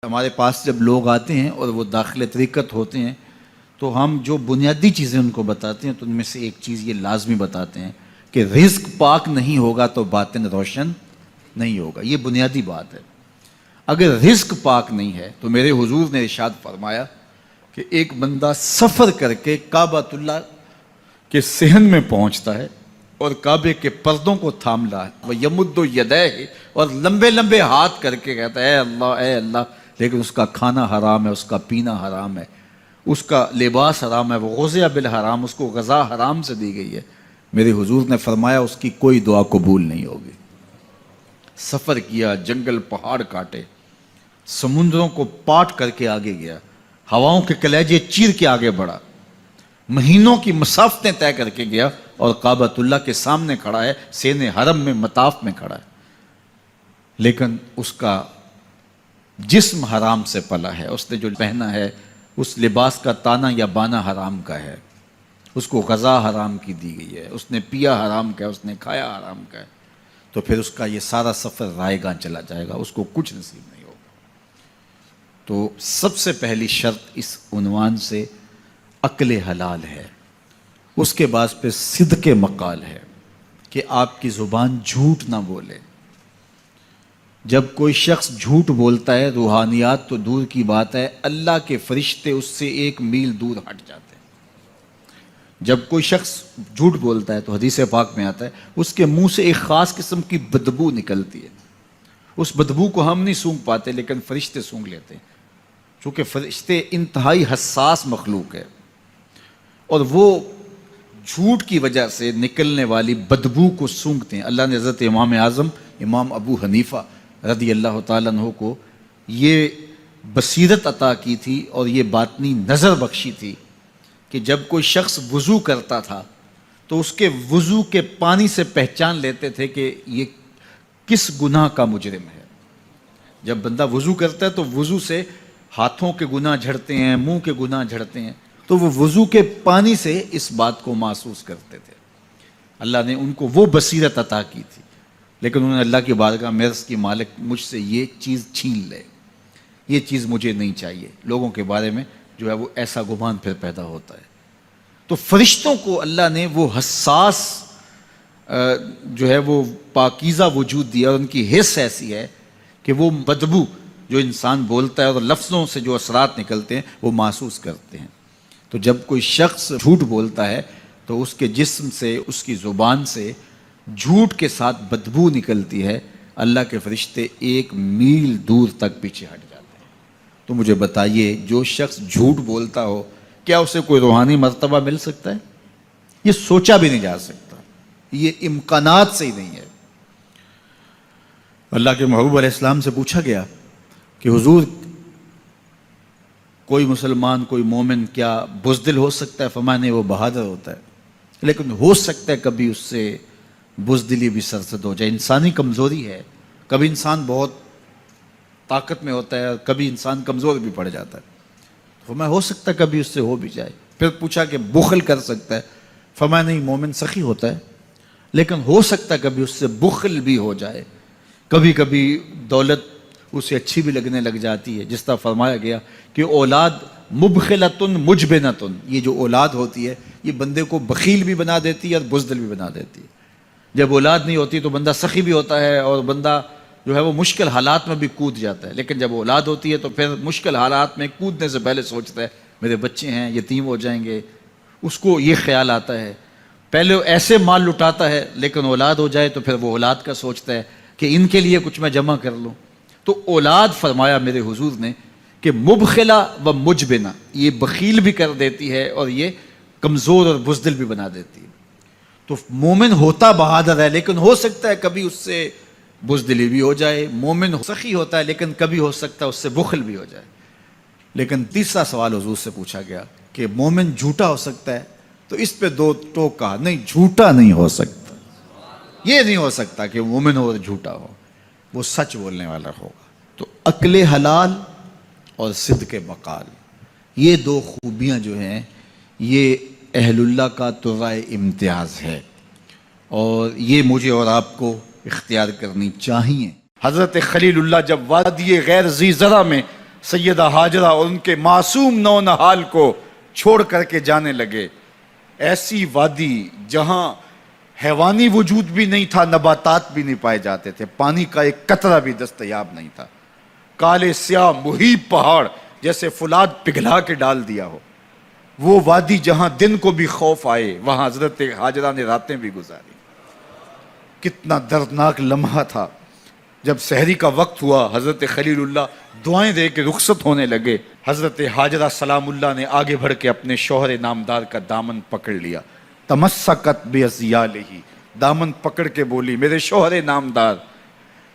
ہمارے پاس جب لوگ آتے ہیں اور وہ داخل طریقت ہوتے ہیں تو ہم جو بنیادی چیزیں ان کو بتاتے ہیں تو ان میں سے ایک چیز یہ لازمی بتاتے ہیں کہ رزق پاک نہیں ہوگا تو باطن روشن نہیں ہوگا. یہ بنیادی بات ہے. اگر رزق پاک نہیں ہے تو میرے حضور نے ارشاد فرمایا کہ ایک بندہ سفر کر کے کعبۃ اللہ کے صحن میں پہنچتا ہے اور کعبے کے پردوں کو تھام رہا ہے, وہ یمد یدیہ, اور لمبے لمبے ہاتھ کر کے کہتا ہے اے اللہ, لیکن اس کا کھانا حرام ہے, اس کا پینا حرام ہے, اس کا لباس حرام ہے, وہ غذا بالحرام, اس کو غذا حرام سے دی گئی ہے. میرے حضور نے فرمایا اس کی کوئی دعا قبول نہیں ہوگی. سفر کیا, جنگل پہاڑ کاٹے, سمندروں کو پاٹ کر کے آگے گیا, ہواؤں کے کلیجے چیر کے آگے بڑھا, مہینوں کی مسافتیں طے کر کے گیا اور کعبۃ اللہ کے سامنے کھڑا ہے, سین حرم میں مطاف میں کھڑا ہے, لیکن اس کا جسم حرام سے پلا ہے. اس نے جو پہنا ہے اس لباس کا تانا یا بانا حرام کا ہے, اس کو غذا حرام کی دی گئی ہے, اس نے پیا حرام کا ہے, اس نے کھایا حرام کا ہے, تو پھر اس کا یہ سارا سفر رائے گاں چلا جائے گا, اس کو کچھ نصیب نہیں ہوگا. تو سب سے پہلی شرط اس عنوان سے عقل حلال ہے. اس کے بعد پہ صدق مقال ہے کہ آپ کی زبان جھوٹ نہ بولے. جب کوئی شخص جھوٹ بولتا ہے, روحانیات تو دور کی بات ہے, اللہ کے فرشتے اس سے 1 میل دور ہٹ جاتے ہیں. جب کوئی شخص جھوٹ بولتا ہے تو حدیث پاک میں آتا ہے اس کے منہ سے ایک خاص قسم کی بدبو نکلتی ہے. اس بدبو کو ہم نہیں سونگھ پاتے لیکن فرشتے سونگھ لیتے ہیں, چونکہ فرشتے انتہائی حساس مخلوق ہے, اور وہ جھوٹ کی وجہ سے نکلنے والی بدبو کو سونگھتے ہیں. اللہ نے حضرت امام اعظم امام ابو حنیفہ رضی اللہ تعالیٰ عنہ کو یہ بصیرت عطا کی تھی اور یہ باطنی نظر بخشی تھی کہ جب کوئی شخص وضو کرتا تھا تو اس کے وضو کے پانی سے پہچان لیتے تھے کہ یہ کس گناہ کا مجرم ہے. جب بندہ وضو کرتا ہے تو وضو سے ہاتھوں کے گناہ جھڑتے ہیں, منہ کے گناہ جھڑتے ہیں, تو وہ وضو کے پانی سے اس بات کو محسوس کرتے تھے. اللہ نے ان کو وہ بصیرت عطا کی تھی, لیکن انہوں نے اللہ کی بارگاہ میں عرض کی مالک مجھ سے یہ چیز چھین لے, یہ چیز مجھے نہیں چاہیے. لوگوں کے بارے میں جو ہے وہ ایسا گمان پھر پیدا ہوتا ہے. تو فرشتوں کو اللہ نے وہ حساس جو ہے وہ پاکیزہ وجود دیا, اور ان کی حس ایسی ہے کہ وہ بدبو جو انسان بولتا ہے اور لفظوں سے جو اثرات نکلتے ہیں وہ محسوس کرتے ہیں. تو جب کوئی شخص جھوٹ بولتا ہے تو اس کے جسم سے, اس کی زبان سے جھوٹ کے ساتھ بدبو نکلتی ہے. اللہ کے فرشتے 1 میل دور تک پیچھے ہٹ جاتے ہیں. تو مجھے بتائیے, جو شخص جھوٹ بولتا ہو کیا اسے کوئی روحانی مرتبہ مل سکتا ہے؟ یہ سوچا بھی نہیں جا سکتا, یہ امکانات سے ہی نہیں ہے. اللہ کے محبوب علیہ السلام سے پوچھا گیا کہ حضور کوئی مسلمان, کوئی مومن کیا بزدل ہو سکتا ہے؟ فرمایا نہیں, وہ بہادر ہوتا ہے, لیکن ہو سکتا ہے کبھی اس سے بزدلی بھی سرزد ہو جائے. انسانی کمزوری ہے, کبھی انسان بہت طاقت میں ہوتا ہے اور کبھی انسان کمزور بھی پڑ جاتا ہے. فرمایا ہو سکتا ہے کبھی اس سے ہو بھی جائے. پھر پوچھا کہ بخل کر سکتا ہے؟ فرمایا نہیں, مومن سخی ہوتا ہے لیکن ہو سکتا ہے کبھی اس سے بخل بھی ہو جائے. کبھی کبھی دولت اسے اچھی بھی لگنے لگ جاتی ہے, جس طرح فرمایا گیا کہ اولاد مبخلتن مجبنتن, یہ جو اولاد ہوتی ہے یہ بندے کو بخیل بھی بنا دیتی ہے اور بزدل بھی بنا دیتی ہے. جب اولاد نہیں ہوتی تو بندہ سخی بھی ہوتا ہے اور بندہ جو ہے وہ مشکل حالات میں بھی کود جاتا ہے, لیکن جب اولاد ہوتی ہے تو پھر مشکل حالات میں کودنے سے پہلے سوچتا ہے میرے بچے ہیں یتیم ہو جائیں گے. اس کو یہ خیال آتا ہے, پہلے ایسے مال لٹاتا ہے لیکن اولاد ہو جائے تو پھر وہ اولاد کا سوچتا ہے کہ ان کے لیے کچھ میں جمع کر لوں. تو اولاد فرمایا میرے حضور نے کہ مبخلہ و مجبنہ, یہ بخیل بھی کر دیتی ہے اور یہ کمزور اور بزدل بھی بنا دیتی ہے. تو مومن ہوتا بہادر ہے لیکن ہو سکتا ہے کبھی اس سے بزدلی بھی ہو جائے. مومن سخی ہوتا ہے لیکن کبھی ہو سکتا ہے اس سے بخل بھی ہو جائے. لیکن تیسرا سوال حضور سے پوچھا گیا کہ مومن جھوٹا ہو سکتا ہے؟ تو اس پہ 2 ٹوک کہا, نہیں جھوٹا نہیں ہو سکتا. یہ نہیں ہو سکتا کہ مومن ہو اور جھوٹا ہو, وہ سچ بولنے والا ہوگا. تو عقل حلال اور صدق مقال, یہ 2 خوبیاں جو ہیں یہ اہل اللہ کا طرائے امتیاز ہے, اور یہ مجھے اور آپ کو اختیار کرنی چاہیے. حضرت خلیل اللہ جب وادی غیر ذی زرع میں سیدہ ہاجرہ اور ان کے معصوم نونہال کو چھوڑ کر کے جانے لگے۔ ایسی وادی جہاں حیوانی وجود بھی نہیں تھا، نباتات بھی نہیں پائے جاتے تھے، پانی کا ایک قطرہ بھی دستیاب نہیں تھا، کالے سیاہ محیط پہاڑ جیسے فولاد پگھلا کے ڈال دیا ہو، وہ وادی جہاں دن کو بھی خوف آئے، وہاں حضرت ہاجرہ نے راتیں بھی گزاری۔ کتنا دردناک لمحہ تھا جب سحری کا وقت ہوا، حضرت خلیل اللہ دعائیں دے کے رخصت ہونے لگے، حضرت ہاجرہ سلام اللہ نے آگے بڑھ کے اپنے شوہر نامدار کا دامن پکڑ لیا، تمسکت بیضیالہ، دامن پکڑ کے بولی میرے شوہر نامدار،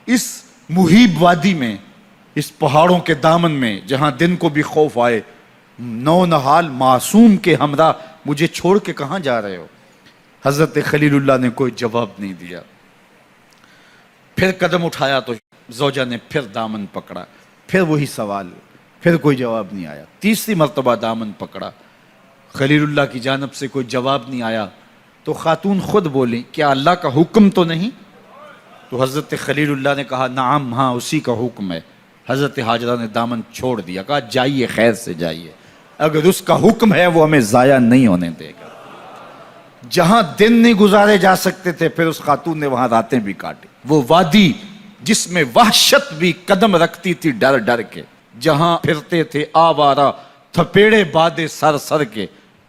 اس محیب وادی میں، اس پہاڑوں کے دامن میں جہاں دن کو بھی خوف آئے، نونہال معصوم کے ہمراہ مجھے چھوڑ کے کہاں جا رہے ہو؟ حضرت خلیل اللہ نے کوئی جواب نہیں دیا۔ پھر قدم اٹھایا تو زوجہ نے پھر دامن پکڑا، پھر وہی سوال، پھر کوئی جواب نہیں آیا۔ تیسری مرتبہ دامن پکڑا، خلیل اللہ کی جانب سے کوئی جواب نہیں آیا، تو خاتون خود بولی کیا اللہ کا حکم تو نہیں؟ تو حضرت خلیل اللہ نے کہا نعم، ہاں اسی کا حکم ہے۔ حضرت ہاجرہ نے دامن چھوڑ دیا، کہا جائیے، خیر سے جائیے، اگر اس کا حکم ہے وہ ہمیں ضائع نہیں ہونے دے گا۔ جہاں دن نہیں گزارے جا سکتے تھے، پھر اس خاتون نے وہاں راتیں بھی کاٹی۔ وہ وادی جس میں وحشت بھی قدم رکھتی تھی ڈر ڈر کے، جہاں پھرتے تھے آوارہ تھپیڑے بادے سر سر کے،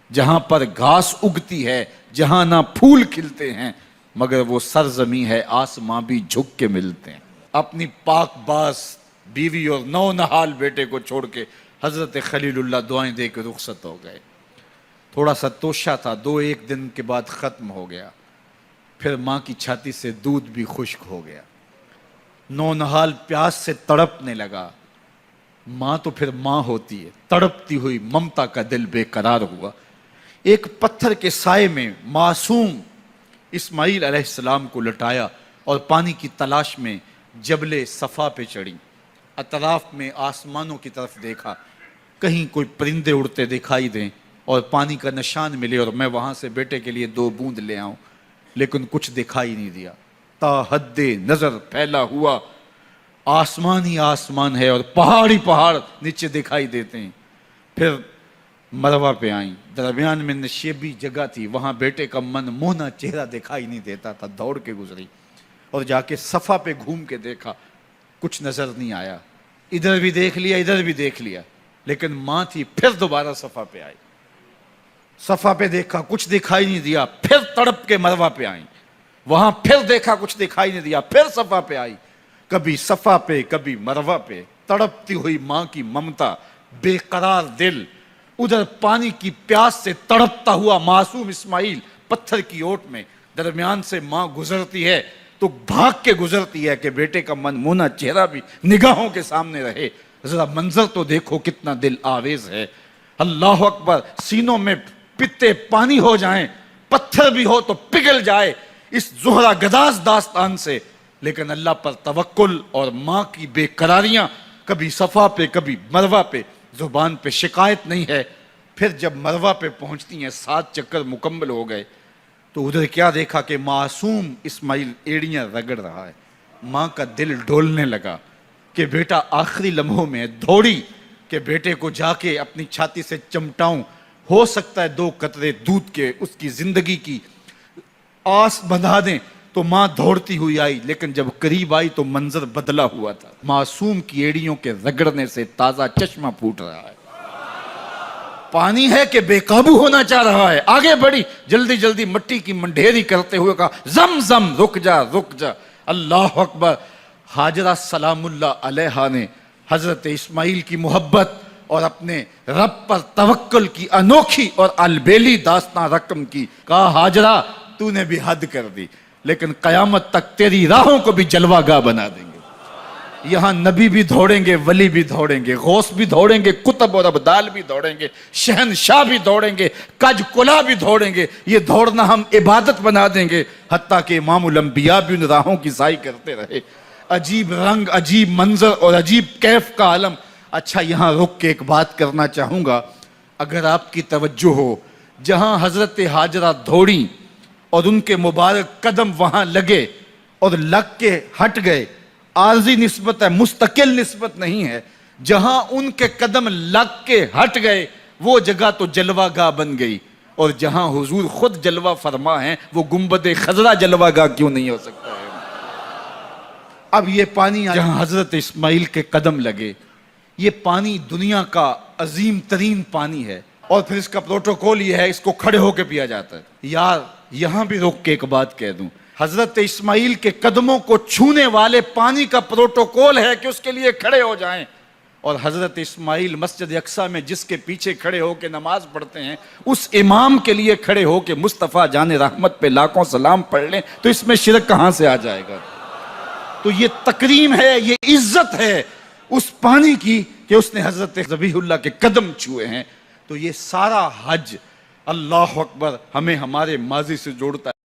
جہاں پر گھاس اگتی ہے، جہاں نہ پھول کھلتے ہیں، مگر وہ سرزمین ہے آسماں بھی جھک کے ملتے ہیں۔ اپنی پاک باز بیوی اور نونہال بیٹے کو چھوڑ کے حضرت خلیل اللہ دعائیں دے کے رخصت ہو گئے۔ تھوڑا سا توشہ تھا، 2-1 دن کے بعد ختم ہو گیا۔ پھر ماں کی چھاتی سے دودھ بھی خشک ہو گیا، نونہال پیاس سے تڑپنے لگا۔ ماں تو پھر ماں ہوتی ہے، تڑپتی ہوئی ممتا کا دل بے قرار ہوا۔ ایک پتھر کے سائے میں معصوم اسماعیل علیہ السلام کو لٹایا اور پانی کی تلاش میں جبل صفا پہ چڑھی۔ اطراف میں آسمانوں کی طرف دیکھا، کہیں کوئی پرندے اڑتے دکھائی دیں اور پانی کا نشان ملے اور میں وہاں سے بیٹے کے لیے 2 بوند لے آؤں، لیکن کچھ دکھائی نہیں دیا۔ تا حد نظر پھیلا ہوا آسمان ہی آسمان ہے اور پہاڑ ہی پہاڑ نیچے دکھائی دیتے ہیں۔ پھر مروہ پہ آئیں، درمیان میں نشیبی جگہ تھی، وہاں بیٹے کا من موہنا چہرہ دکھائی نہیں دیتا تھا، دوڑ کے گزری اور جا کے صفا پہ گھوم کے دیکھا، کچھ نظر نہیں آیا۔ ادھر بھی دیکھ لیا، ادھر بھی دیکھ لیا، لیکن ماں تھی۔ پھر دوبارہ صفا پہ آئی، صفا پہ دیکھا، کچھ دکھائی نہیں دیا۔ پھر تڑپ کے مروہ پہ آئیں، وہاں پھر دیکھا، کچھ دکھائی نہیں دیا۔ پھر صفا پہ آئی، کبھی صفا پہ کبھی مروہ پہ، تڑپتی ہوئی ماں کی ممتا، بے قرار دل، ادھر پانی کی پیاس سے تڑپتا ہوا معصوم اسماعیل پتھر کی اوٹ میں، درمیان سے ماں گزرتی ہے تو بھاگ کے گزرتی ہے کہ بیٹے کا من مونا چہرہ بھی نگاہوں کے سامنے رہے۔ ذرا منظر تو دیکھو کتنا دل آویز ہے۔ اللہ اکبر، سینوں میں پتے پانی ہو جائیں، پتھر بھی ہو تو پگھل جائے اس زہرہ گداز داستان سے، لیکن اللہ پر توکل اور ماں کی بے قراریاں، کبھی صفا پہ کبھی مروہ پہ، زبان پہ شکایت نہیں ہے۔ پھر جب مروہ پہ پہنچتی ہیں، 7 چکر مکمل ہو گئے، تو ادھر کیا دیکھا کہ معصوم اسماعیل ایڑیاں رگڑ رہا ہے۔ ماں کا دل ڈولنے لگا کہ بیٹا آخری لمحوں میں دوڑی کہ بیٹے کو جا کے اپنی چھاتی سے چمٹاؤں، ہو سکتا ہے 2 قطرے دودھ کے اس کی زندگی کی آس بندھا دیں۔ تو ماں دوڑتی ہوئی آئی، لیکن جب قریب آئی تو منظر بدلا ہوا تھا۔ معصوم کی ایڑیوں کے رگڑنے سے تازہ چشمہ پھوٹ رہا ہے، پانی ہے کہ بے قابو ہونا چاہ رہا ہے۔ آگے بڑھی، جلدی جلدی مٹی کی منڈھیری کرتے ہوئے کہا زم زم، رک جا رک جا۔ اللہ اکبر۔ ہاجرہ سلام اللہ علیہا نے حضرت اسماعیل کی محبت اور اپنے رب پر توکل کی انوکھی اور البیلی داستان رقم کی۔ کہا ہاجرہ تو نے بھی حد کر دی، لیکن قیامت تک تیری راہوں کو بھی جلوہ گاہ بنا دیں گے۔ یہاں نبی بھی دوڑیں گے، ولی بھی دوڑیں گے، غوث بھی دوڑیں گے، کتب اور ابدال بھی دوڑیں گے، شہنشاہ بھی دوڑیں گے، کج کلا بھی دوڑیں گے۔ یہ دوڑنا ہم عبادت بنا دیں گے، حتیٰ کہ امام الانبیاء بھی ان راہوں کی سائی کرتے رہے۔ عجیب رنگ، عجیب منظر اور عجیب کیف کا عالم۔ اچھا، یہاں رک کے ایک بات کرنا چاہوں گا، اگر آپ کی توجہ ہو، جہاں حضرت ہاجرہ دوڑیں اور ان کے مبارک قدم وہاں لگے اور لگ کے ہٹ گئے، عارضی نسبت ہے، مستقل نسبت نہیں ہے۔ جہاں ان کے قدم لگ کے ہٹ گئے وہ جگہ تو جلوہ گاہ بن گئی، اور جہاں حضور خود جلوہ فرما ہیں وہ گنبد خضرا جلوہ گاہ کیوں نہیں ہو سکتا ہے؟ اب یہ پانی جہاں حضرت اسماعیل کے قدم لگے، یہ پانی دنیا کا عظیم ترین پانی ہے، اور پھر اس کا پروٹوکول یہ ہے اس کو کھڑے ہو کے پیا جاتا ہے۔ یار یہاں بھی رک کے ایک بات کہہ دوں، حضرت اسماعیل کے قدموں کو چھونے والے پانی کا پروٹوکول ہے کہ اس کے لیے کھڑے ہو جائیں، اور حضرت اسماعیل مسجد اقصیٰ میں جس کے پیچھے کھڑے ہو کے نماز پڑھتے ہیں اس امام کے لیے کھڑے ہو کے مصطفیٰ جان رحمت پہ لاکھوں سلام پڑھ لیں تو اس میں شرک کہاں سے آ جائے گا؟ تو یہ تکریم ہے، یہ عزت ہے اس پانی کی کہ اس نے حضرت ذبیح اللہ کے قدم چھوئے ہیں۔ تو یہ سارا حج اللہ اکبر ہمیں ہمارے ماضی سے جوڑتا ہے۔